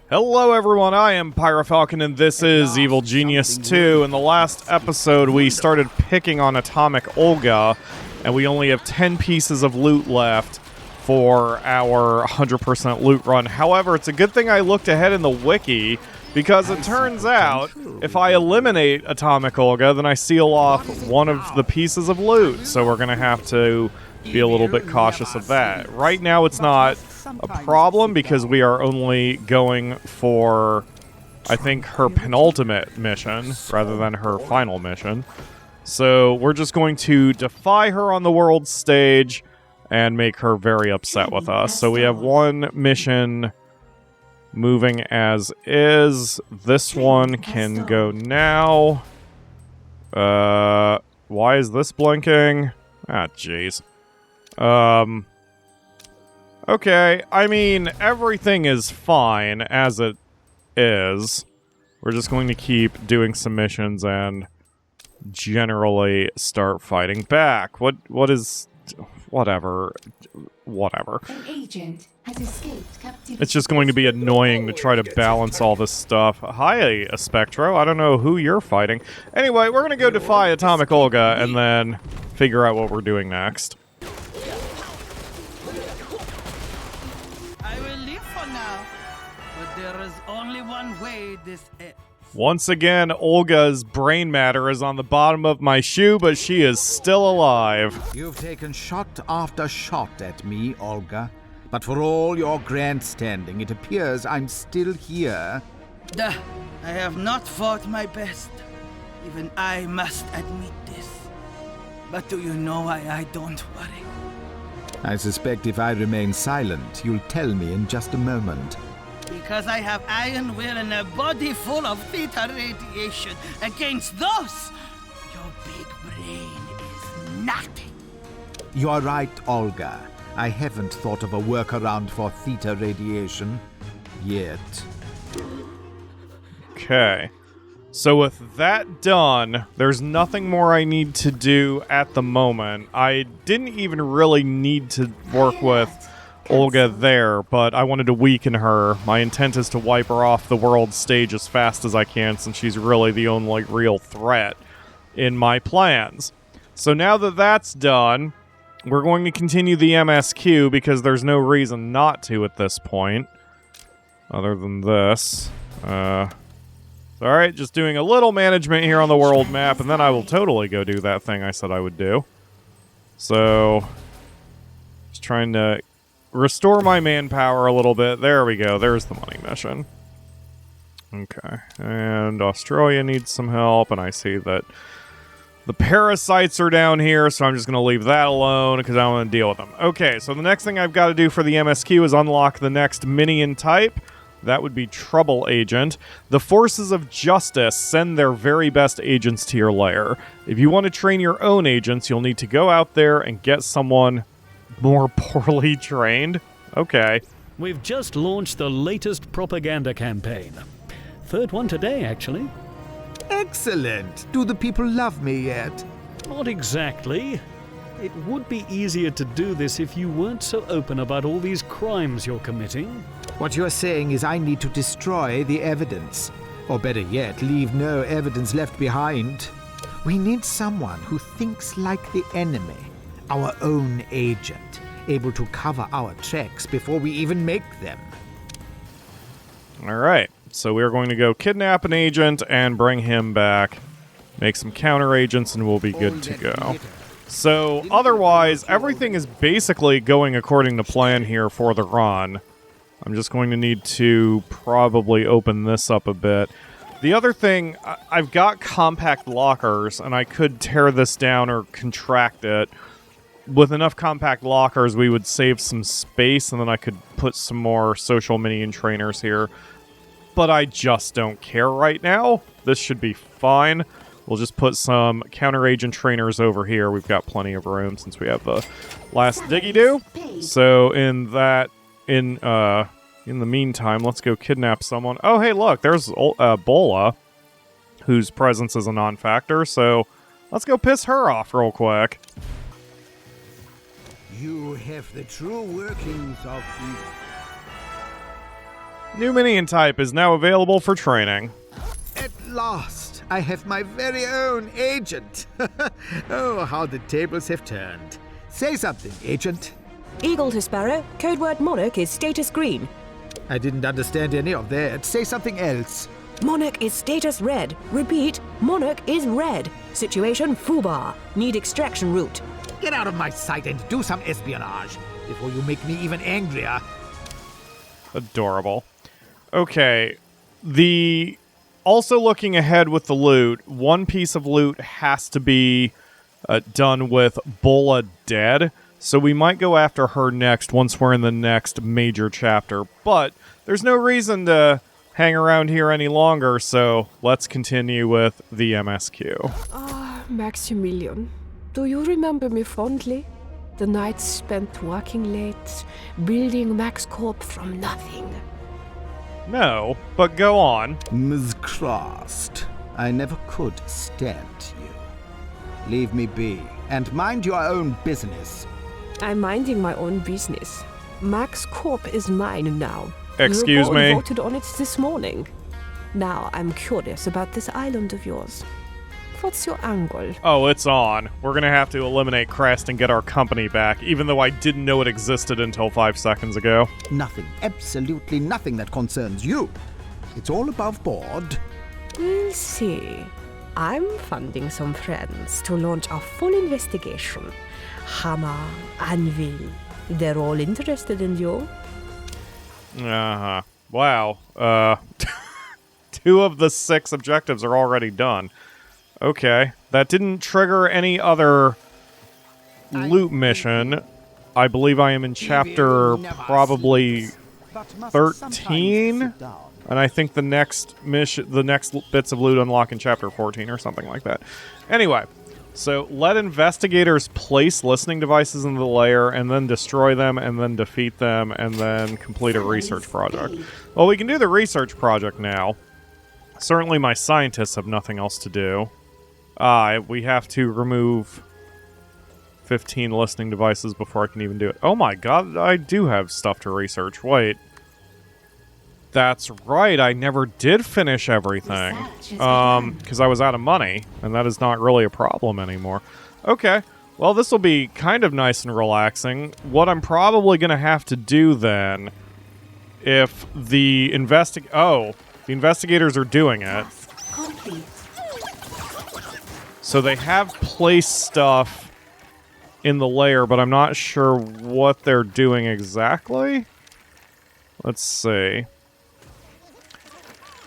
Hello everyone, I am PyroFalkon and this is Evil Genius 2. In the last episode we started picking on Atomic Olga and we only have 10 pieces of loot left for our 100% loot run. However, it's a good thing I looked ahead in the wiki because it turns out if I eliminate Atomic Olga then I seal off one of the pieces of loot, so we're going to have to be a little bit cautious of that. Right now it's not a problem because we are only going for, I think, her penultimate mission rather than her final mission. So we're just going to defy her on the world stage and make her very upset with us. So we have one mission moving as is. This one can go now. Why is this blinking? Ah, jeez. Okay, I mean, everything is fine as it is. We're just going to keep doing some missions and generally start fighting back. What is... whatever. An agent has escaped captivity. It's just going to be annoying to try to balance all this stuff. Hi, Spectro. I don't know who you're fighting. Anyway, we're going to go defy Atomic Olga and then figure out what we're doing next. There is only one way this ends. Once again, Olga's brain matter is on the bottom of my shoe, but she is still alive. You've taken shot after shot at me, Olga. But for all your grandstanding, it appears I'm still here. I have not fought my best. Even I must admit this. But do you know why I don't worry? I suspect if I remain silent, you'll tell me in just a moment. Because I have iron will and a body full of theta radiation. Against those, your big brain is nothing. You're right, Olga. I haven't thought of a workaround for theta radiation yet. Okay. So with that done, there's nothing more I need to do at the moment. I didn't even really need to work with Olga there, but I wanted to weaken her. My intent is to wipe her off the world stage as fast as I can, since she's really the only real threat in my plans. So now that that's done, we're going to continue the MSQ, because there's no reason not to at this point, other than this. Alright, just doing a little management here on the world map, and then I will totally go do that thing I said I would do. So, just trying to restore my manpower a little bit. There we go. There's the money mission. Okay. And Australia needs some help, and I see that the parasites are down here, so I'm just going to leave that alone because I don't want to deal with them. Okay, so the next thing I've got to do for the MSQ is unlock the next minion type. That would be Trouble Agent. The Forces of Justice send their very best agents to your lair. If you want to train your own agents, you'll need to go out there and get someone more poorly trained? Okay. We've just launched the latest propaganda campaign. Third one today, actually. Excellent! Do the people love me yet? Not exactly. It would be easier to do this if you weren't so open about all these crimes you're committing. What you're saying is I need to destroy the evidence. Or better yet, leave no evidence left behind. We need someone who thinks like the enemy. Our own agent, able to cover our tracks before we even make them. Alright, so we're going to go kidnap an agent and bring him back, make some counter agents, and we'll be good to go. So, otherwise, everything is basically going according to plan here for the run. I'm just going to need to probably open this up a bit. The other thing, I've got compact lockers, and I could tear this down or contract it. With enough compact lockers, we would save some space, and then I could put some more social minion trainers here. But I just don't care right now. This should be fine. We'll just put some counter-agent trainers over here. We've got plenty of room since we have the last diggy-do. So in the meantime, let's go kidnap someone. Oh, hey, look, there's Bola, whose presence is a non-factor. So let's go piss her off real quick. You have the true workings of evil. New minion type is now available for training. At last, I have my very own agent. Oh, how the tables have turned. Say something, agent. Eagle to Sparrow, code word Monarch is status green. I didn't understand any of that. Say something else. Monarch is status red. Repeat, Monarch is red. Situation foobar. Need extraction route. Get out of my sight and do some espionage before you make me even angrier. Adorable. Okay, also looking ahead with the loot, one piece of loot has to be done with Bola dead, so we might go after her next once we're in the next major chapter, but there's no reason to hang around here any longer, so let's continue with the MSQ. Ah, Maximilian, do you remember me fondly? The nights spent working late, building Max Corp from nothing. No, but go on. Ms. Krast, I never could stand you. Leave me be, and mind your own business. I'm minding my own business. Max Corp is mine now. Excuse the me? board voted on it this morning. Now I'm curious about this island of yours. What's your angle? Oh, it's on. We're gonna have to eliminate Krast and get our company back, even though I didn't know it existed until 5 seconds ago. Nothing, absolutely nothing that concerns you. It's all above board. We'll see. I'm funding some friends to launch a full investigation. Hammer, Anvil, they're all interested in you. Uh-huh. Wow. 2 of the 6 objectives are already done. Okay. That didn't trigger any other loot mission. I believe I am in chapter probably 13, and I think the next bits of loot unlock in chapter 14 or something like that. Anyway, so let investigators place listening devices in the lair and then destroy them and then defeat them and then complete a research project. Well, we can do the research project now. Certainly my scientists have nothing else to do. We have to remove 15 listening devices before I can even do it. Oh my god, I do have stuff to research. Wait. That's right, I never did finish everything. Because I was out of money, and that is not really a problem anymore. Okay, well this will be kind of nice and relaxing. What I'm probably going to have to do then, if the investigators are doing it. So they have placed stuff in the lair, but I'm not sure what they're doing exactly. Let's see.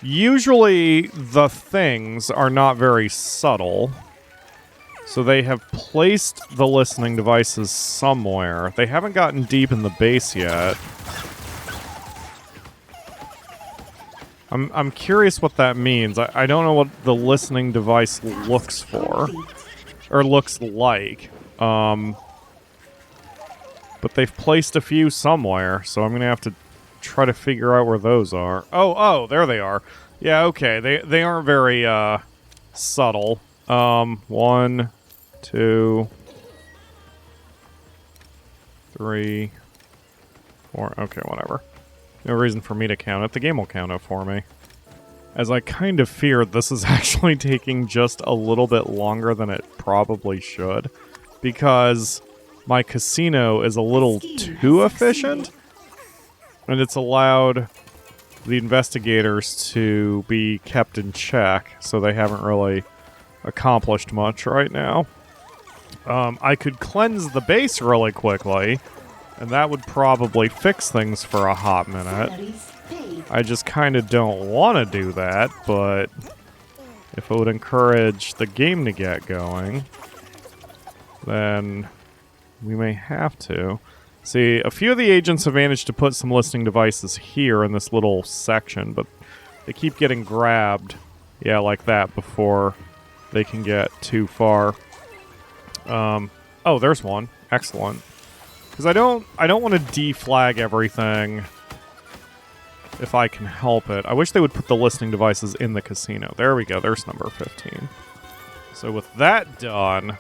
Usually the things are not very subtle. So they have placed the listening devices somewhere. They haven't gotten deep in the base yet. I'm curious what that means. I don't know what the listening device looks for. Or looks like. But they've placed a few somewhere, so I'm going to have to try to figure out where those are. Oh, there they are. Yeah, okay. They aren't very subtle. 1, 2, 3, 4. Okay, whatever. No reason for me to count it. The game will count it for me. As I kind of feared, this is actually taking just a little bit longer than it probably should. Because my casino is a little too efficient. And it's allowed the investigators to be kept in check. So they haven't really accomplished much right now. I could cleanse the base really quickly. And that would probably fix things for a hot minute. I just kind of don't want to do that, but if it would encourage the game to get going, then we may have to. See, a few of the agents have managed to put some listening devices here in this little section, but they keep getting grabbed, yeah, like that, before they can get too far. Oh, there's one. Excellent. Because I don't want to deflag everything if I can help it. I wish they would put the listening devices in the casino. There we go. There's number 15. So with that done,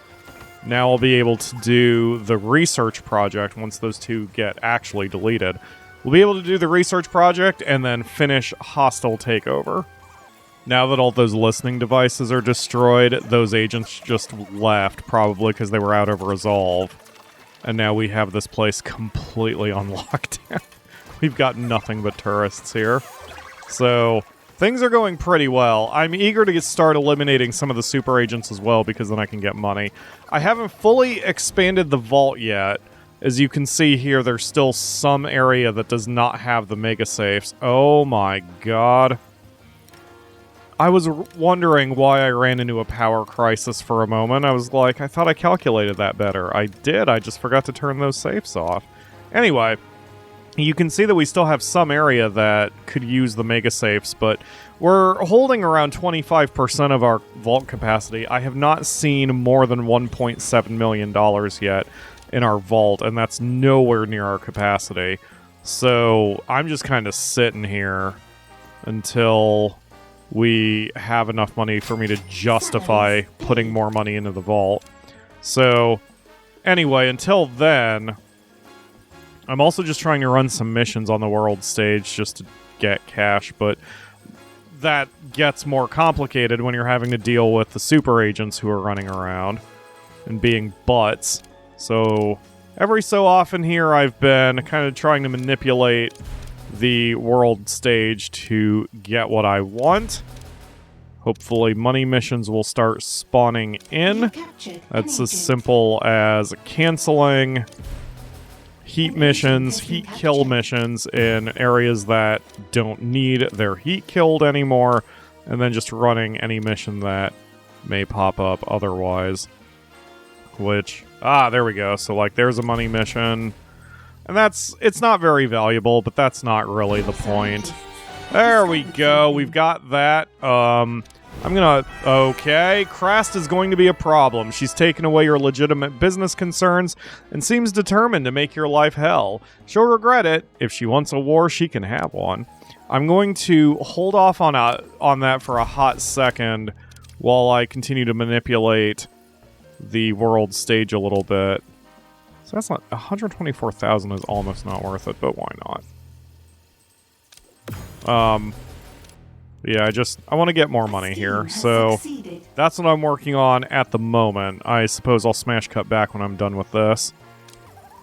now I'll be able to do the research project once those 2 get actually deleted. we'll be able to do the research project and then finish hostile takeover. Now that all those listening devices are destroyed, those agents just left, probably because they were out of resolve. And now we have this place completely on lockdown. We've got nothing but tourists here. So, things are going pretty well. I'm eager to start eliminating some of the super agents as well, because then I can get money. I haven't fully expanded the vault yet. As you can see here, there's still some area that does not have the mega safes. Oh my god. I was wondering why I ran into a power crisis for a moment. I was like, I thought I calculated that better. I did, I just forgot to turn those safes off. Anyway, you can see that we still have some area that could use the mega safes, but we're holding around 25% of our vault capacity. I have not seen more than $1.7 million yet in our vault, and that's nowhere near our capacity. So I'm just kind of sitting here until we have enough money for me to justify putting more money into the vault. So, anyway, until then, I'm also just trying to run some missions on the world stage just to get cash, but that gets more complicated when you're having to deal with the super agents who are running around and being butts. So, every so often here I've been kind of trying to manipulate the world stage to get what I want. Hopefully money missions will start spawning in. That's as simple as canceling heat missions, heat kill missions in areas that don't need their heat killed anymore, and then just running any mission that may pop up otherwise. Which, there we go. So like there's a money mission. And it's not very valuable, but that's not really the point. There we go. We've got that. Okay, Krast is going to be a problem. She's taken away your legitimate business concerns and seems determined to make your life hell. She'll regret it. If she wants a war, she can have one. I'm going to hold off on that for a hot second while I continue to manipulate the world stage a little bit. So that's not... 124,000 is almost not worth it, but why not? Yeah, I want to get more money here, so that's what I'm working on at the moment. I suppose I'll smash cut back when I'm done with this.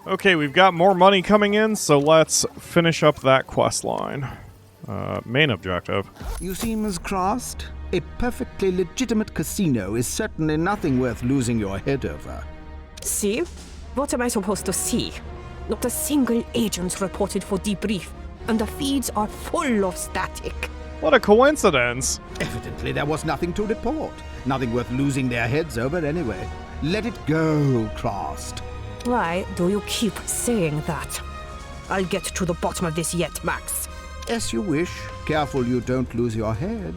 Okay, we've got more money coming in, so let's finish up that quest line. Main objective. You see, Ms. Krast, a perfectly legitimate casino is certainly nothing worth losing your head over. See? What am I supposed to see? Not a single agent reported for debrief, and the feeds are full of static. What a coincidence! Evidently there was nothing to report. Nothing worth losing their heads over anyway. Let it go, Krast. Why do you keep saying that? I'll get to the bottom of this yet, Max. As you wish. Careful you don't lose your head.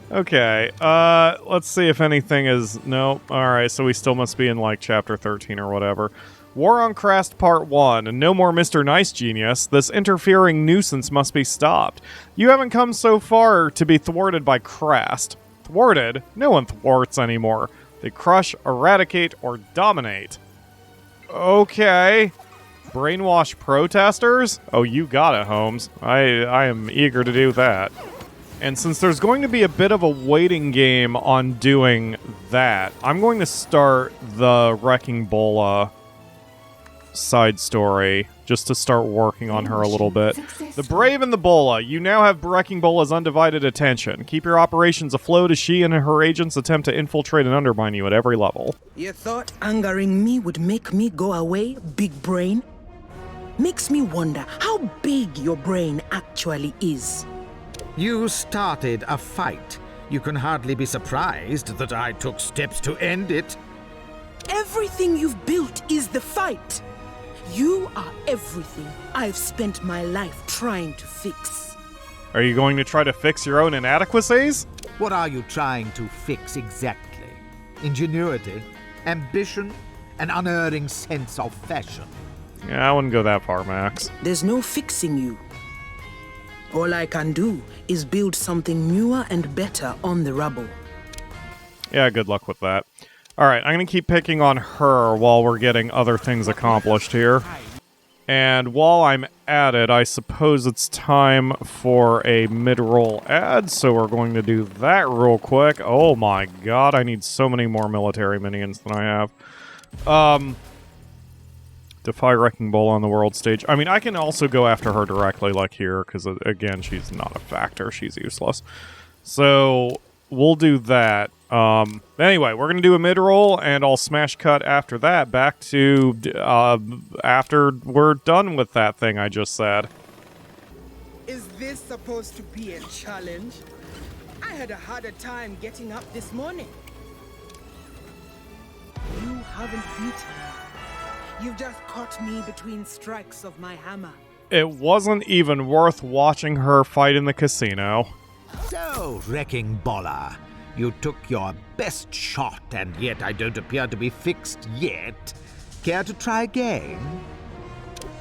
Okay, let's see if anything is... No, alright, so we still must be in, like, Chapter 13 or whatever. War on Krast Part 1, and no more Mr. Nice Genius. This interfering nuisance must be stopped. You haven't come so far to be thwarted by Krast. Thwarted? No one thwarts anymore. They crush, eradicate, or dominate. Okay. Brainwash protesters? Oh, you got it, Holmes. I am eager to do that. And since there's going to be a bit of a waiting game on doing that, I'm going to start the Wrecking Bola side story just to start working on her a little bit. The Brave and the Bola. You now have Wrecking Bola's undivided attention. Keep your operations afloat as she and her agents attempt to infiltrate and undermine you at every level. You thought angering me would make me go away, big brain? Makes me wonder how big your brain actually is. You started a fight. You can hardly be surprised that I took steps to end it. Everything you've built is the fight. You are everything I've spent my life trying to fix. Are you going to try to fix your own inadequacies? What are you trying to fix exactly? Ingenuity, ambition, an unerring sense of fashion. Yeah, I wouldn't go that far, Max. There's no fixing you. All I can do is build something newer and better on the rubble. Yeah, good luck with that. Alright, I'm going to keep picking on her while we're getting other things accomplished here. And while I'm at it, I suppose it's time for a mid-roll ad, so we're going to do that real quick. Oh my god, I need so many more military minions than I have. Defy Wrecking Bola on the world stage. I mean, I can also go after her directly, like here, because, again, she's not a factor. She's useless. So, we'll do that. Anyway, we're going to do a mid-roll, and I'll smash cut after that back to, after we're done with that thing I just said. Is this supposed to be a challenge? I had a harder time getting up this morning. You haven't beaten me. You've just caught me between strikes of my hammer. It wasn't even worth watching her fight in the casino. So, Wrecking Bola, you took your best shot, and yet I don't appear to be fixed yet. Care to try again?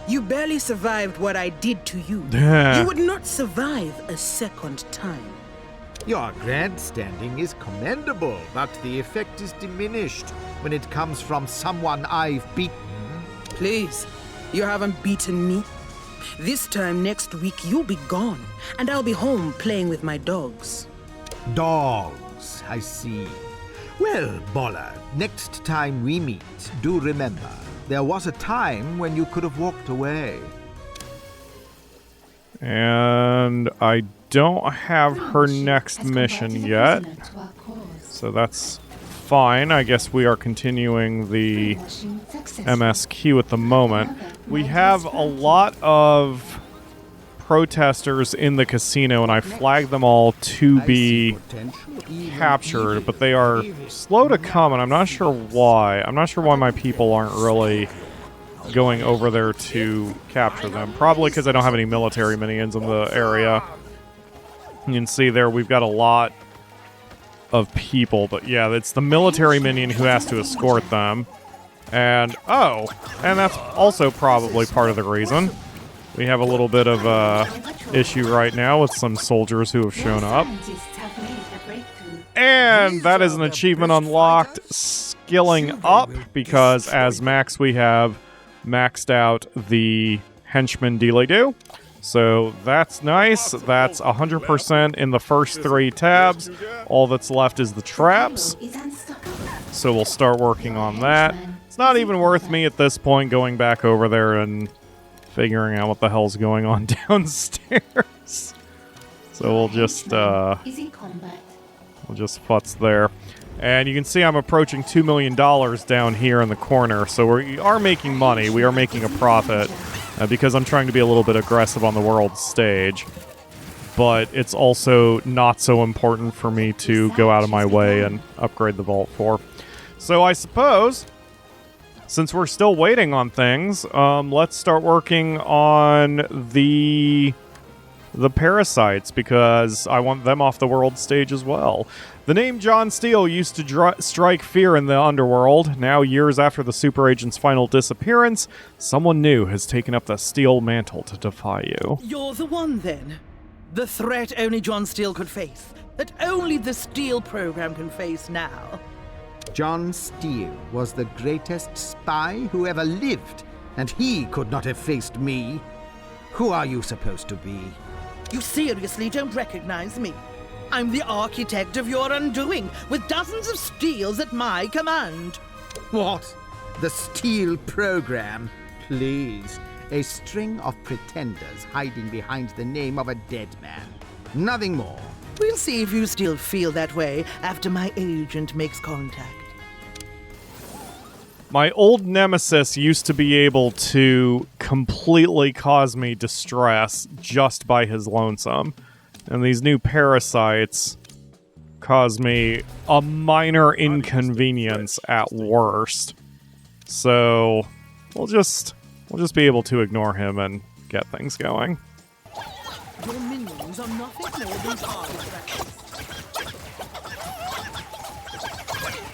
You barely survived what I did to you. You would not survive a second time. Your grandstanding is commendable, but the effect is diminished when it comes from someone I've beaten. Please, you haven't beaten me. This time next week you'll be gone, and I'll be home playing with my dogs. Dogs, I see. Well, Bola, next time we meet, do remember, there was a time when you could have walked away. And I don't have her next mission yet, so that's fine. I guess we are continuing the MSQ at the moment. We have a lot of protesters in the casino, and I flagged them all to be captured, but they are slow to come, and I'm not sure why. I'm not sure why my people aren't really going over there to capture them. Probably because I don't have any military minions in the area. You can see there we've got a lot of people, but yeah, it's the military minion who has to escort them. And, oh, and that's also probably part of the reason. We have a little bit of a issue right now with some soldiers who have shown up. And that is an achievement unlocked, skilling up, because as max we have maxed out the henchman dealy-do. So that's nice. That's 100% in the first 3 tabs. All that's left is the traps. So we'll start working on that. It's not even worth me at this point going back over there and figuring out what the hell's going on downstairs. So we'll just futz there. And you can see I'm approaching $2 million down here in the corner. So we are making money. We are making a profit. Because I'm trying to be a little bit aggressive on the world stage. But it's also not so important for me to go out of my way and upgrade the vault for. So I suppose, since we're still waiting on things, let's start working on the parasites, because I want them off the world stage as well. The name John Steele used to strike fear in the underworld. Now, years after the super agent's final disappearance, someone new has taken up the Steele mantle to defy you. You're the one, then? The threat only John Steele could face. That only the Steele program can face now. John Steele was the greatest spy who ever lived, and he could not have faced me. Who are you supposed to be? You seriously don't recognize me? I'm the architect of your undoing, with dozens of Steels at my command. What? The Steele program? Please. A string of pretenders hiding behind the name of a dead man. Nothing more. We'll see if you still feel that way after my agent makes contact. My old nemesis used to be able to completely cause me distress just by his lonesome. And these new parasites cause me a minor inconvenience at worst. So we'll just be able to ignore him and get things going. Your minions are nothing more than target practice.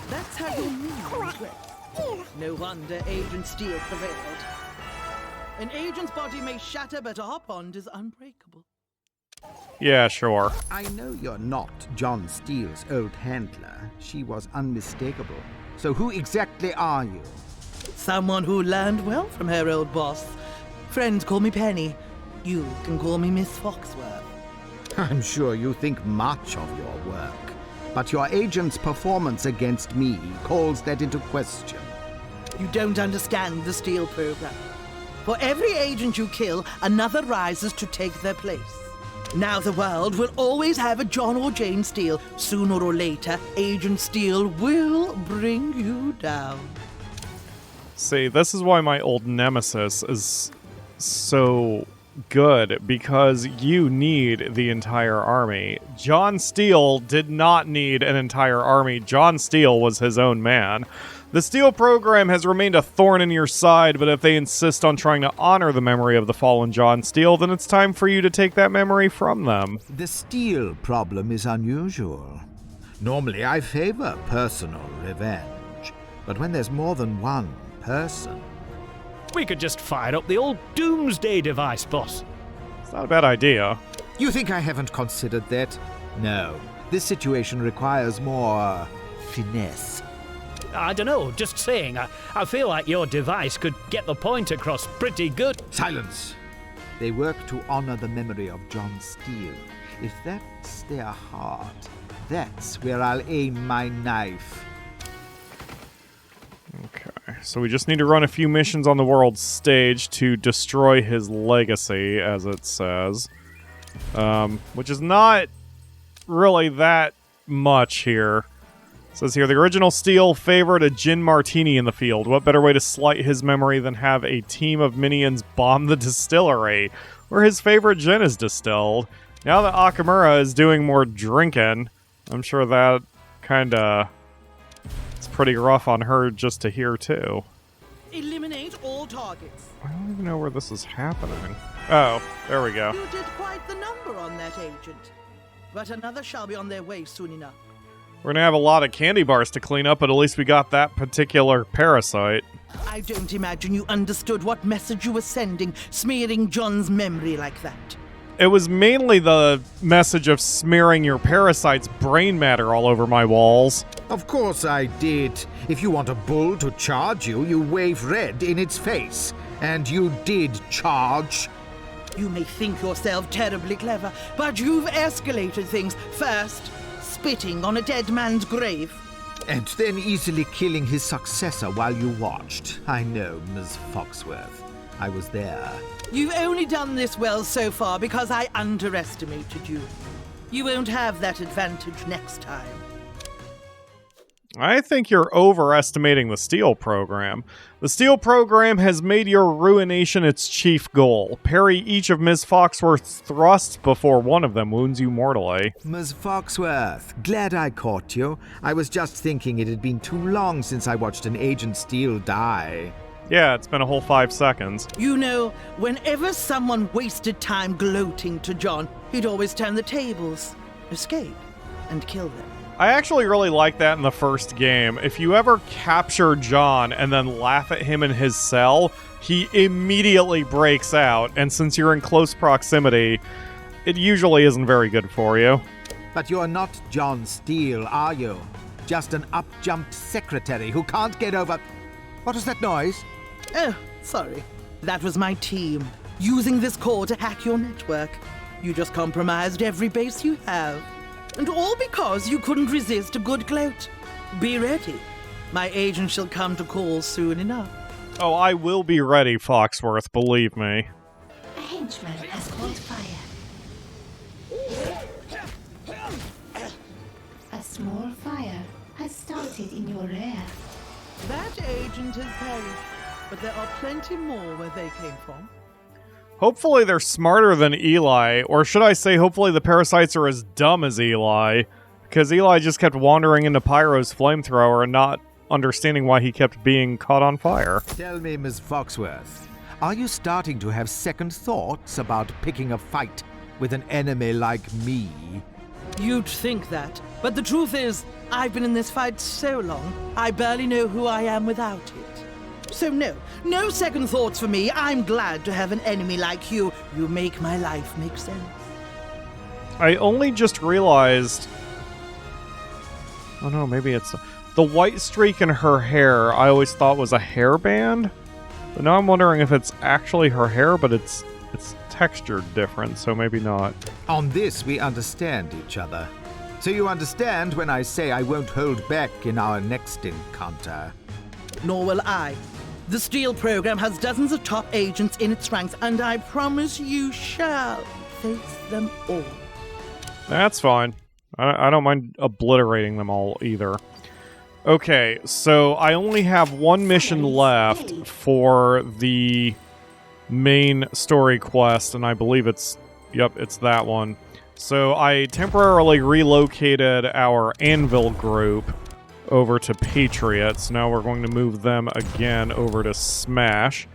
That's how your minions work. No wonder Agent Steele prevailed. An agent's body may shatter, but our bond is unbreakable. Yeah, sure. I know you're not John Steele's old handler. She was unmistakable. So who exactly are you? Someone who learned well from her old boss. Friends call me Penny. You can call me Miss Foxworth. I'm sure you think much of your work, but your agent's performance against me calls that into question. You don't understand the Steele program. For every agent you kill, another rises to take their place. Now the world will always have a John or Jane Steele. Sooner or later, Agent Steele will bring you down. See, this is why my old nemesis is so good, because you need the entire army. John Steele did not need an entire army. John Steele was his own man. The Steele program has remained a thorn in your side, but if they insist on trying to honor the memory of the fallen John Steele, then it's time for you to take that memory from them. The Steele problem is unusual. Normally I favor personal revenge, but when there's more than one person... We could just fire up the old doomsday device, boss. It's not a bad idea. You think I haven't considered that? No. This situation requires more... finesse. I don't know, just saying. I feel like your device could get the point across pretty good. Silence! They work to honor the memory of John Steele. If that's their heart, that's where I'll aim my knife. Okay, so we just need to run a few missions on the world stage to destroy his legacy, as it says. Which is not really that much here. It says here, the original Steele favored a gin martini in the field. What better way to slight his memory than have a team of minions bomb the distillery, where his favorite gin is distilled? Now that Akamura is doing more drinking, I'm sure that kinda... it's pretty rough on her just to hear, too. Eliminate all targets. I don't even know where this is happening. Oh, there we go. You did quite the number on that agent. But another shall be on their way soon enough. We're gonna have a lot of candy bars to clean up, but at least we got that particular parasite. I don't imagine you understood what message you were sending, smearing John's memory like that. It was mainly the message of smearing your parasite's brain matter all over my walls. Of course I did. If you want a bull to charge you, you wave red in its face. And you did charge. You may think yourself terribly clever, but you've escalated things. First, spitting on a dead man's grave. And then easily killing his successor while you watched. I know, Ms. Foxworth. I was there. You've only done this well so far because I underestimated you. You won't have that advantage next time. I think you're overestimating the Steele program. The Steele program has made your ruination its chief goal. Parry each of Ms. Foxworth's thrusts before one of them wounds you mortally. Ms. Foxworth, glad I caught you. I was just thinking it had been too long since I watched an Agent Steele die. Yeah, it's been a whole 5 seconds. You know, whenever someone wasted time gloating to John, he'd always turn the tables, escape, and kill them. I actually really like that in the first game. If you ever capture John and then laugh at him in his cell, he immediately breaks out, and since you're in close proximity, it usually isn't very good for you. But you're not John Steele, are you? Just an up-jumped secretary who can't get over... What was that noise? Oh, sorry. That was my team, using this core to hack your network. You just compromised every base you have. And all because you couldn't resist a good gloat. Be ready. My agent shall come to call soon enough. Oh, I will be ready, Foxworth, believe me. A henchman has caught fire. A small fire has started in your rear. That agent has perished, but there are plenty more where they came from. Hopefully they're smarter than Eli, or should I say hopefully the parasites are as dumb as Eli, because Eli just kept wandering into Pyro's flamethrower and not understanding why he kept being caught on fire. Tell me, Ms. Foxworth, are you starting to have second thoughts about picking a fight with an enemy like me? You'd think that, but the truth is, I've been in this fight so long, I barely know who I am without it. So no second thoughts for me. I'm glad to have an enemy like you. You make my life make sense. I only just realized... Oh no, maybe it's... the white streak in her hair I always thought was a hairband. But now I'm wondering if it's actually her hair, but it's textured different, so maybe not. On this, we understand each other. So you understand when I say I won't hold back in our next encounter. Nor will I. The Steele program has dozens of top agents in its ranks, and I promise you shall face them all. That's fine. I don't mind obliterating them all either. Okay, so I only have one mission left for the main story quest, and I believe it's that one. So I temporarily relocated our Anvil group over to Patriots. Now we're going to move them again over to Smash.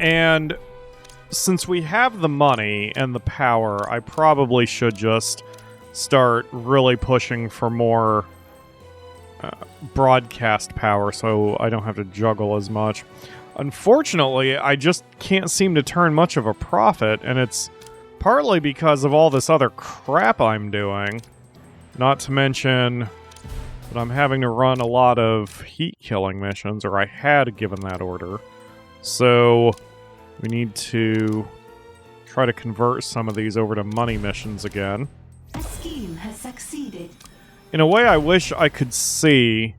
And since we have the money and the power, I probably should just start really pushing for more broadcast power so I don't have to juggle as much. Unfortunately, I just can't seem to turn much of a profit, and it's partly because of all this other crap I'm doing. Not to mention that I'm having to run a lot of heat-killing missions, or I had given that order. So we need to try to convert some of these over to money missions again. A scheme has succeeded. In a way, I wish I could see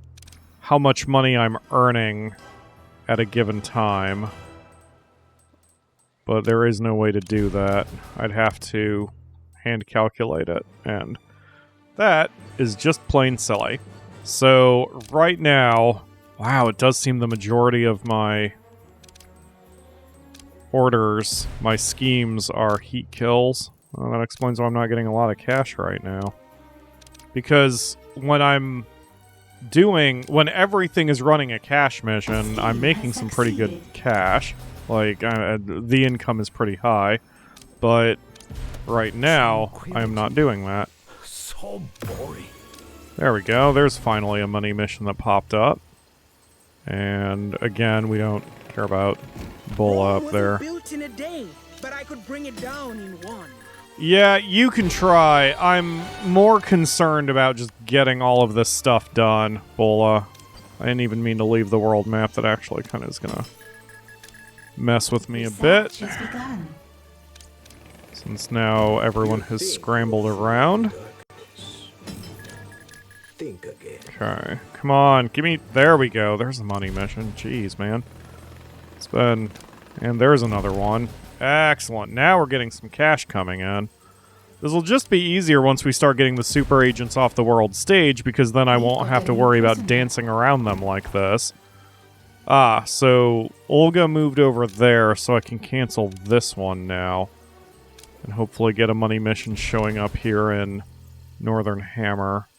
how much money I'm earning at a given time. But there is no way to do that. I'd have to hand calculate it, and that is just plain silly. So, right now, wow, it does seem the majority of my orders, my schemes, are heat kills. Well, that explains why I'm not getting a lot of cash right now. Because when everything is running a cash mission, I'm making some pretty good cash. Like, the income is pretty high. But right now, I am not doing that. So boring. There we go. There's finally a money mission that popped up. And again, we don't care about Bola up there. Built in a day, but I could bring it down in one. Yeah, you can try. I'm more concerned about just getting all of this stuff done, Bola. I didn't even mean to leave the world map. That actually kind of is going to mess with me a bit. Since now everyone has scrambled around. Think again. Okay, come on, give me... There we go. There's the money mission. Jeez, man. It's been... And there's another one. Excellent. Now we're getting some cash coming in. This will just be easier once we start getting the super agents off the world stage, because then I won't have to worry about dancing around them like this. Ah, so Olga moved over there, so I can cancel this one now. And hopefully get a money mission showing up here in Northern Hammer.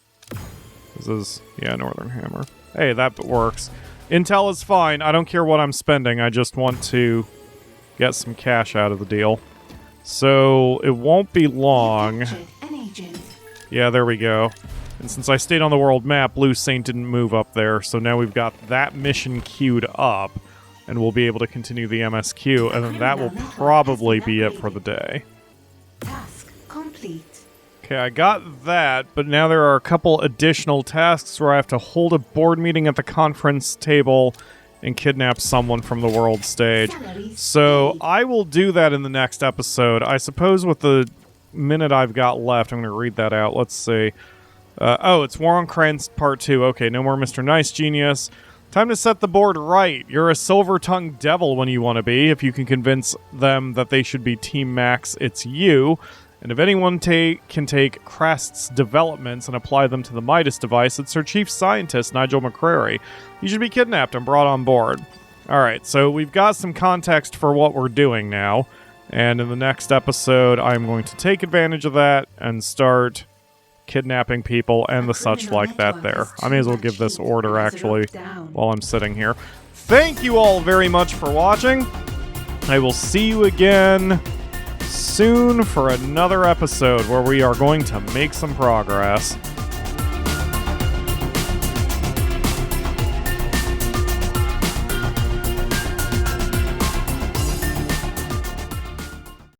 This is, yeah, Northern Hammer. Hey, that works. Intel is fine. I don't care what I'm spending. I just want to get some cash out of the deal. So it won't be long. Yeah, there we go. And since I stayed on the world map, Blue Saint didn't move up there, so now we've got that mission queued up, and we'll be able to continue the MSQ, and then that will probably be it for the day. Task complete. Okay, I got that, but now there are a couple additional tasks where I have to hold a board meeting at the conference table and kidnap someone from the world stage. So I will do that in the next episode. I suppose with the minute I've got left, I'm going to read that out. Let's see. Oh, it's War on Krast Part 2. Okay, no more Mr. Nice Genius. Time to set the board right. You're a silver-tongued devil when you want to be. If you can convince them that they should be Team Max, it's you. And if anyone can take Krast's developments and apply them to the Midas device, it's their chief scientist, Nigel McCrary. You should be kidnapped and brought on board. Alright, so we've got some context for what we're doing now. And in the next episode, I'm going to take advantage of that and start kidnapping people and the such like that there. I may as well give this order, actually, while I'm sitting here. Thank you all very much for watching. I will see you again soon for another episode where we are going to make some progress.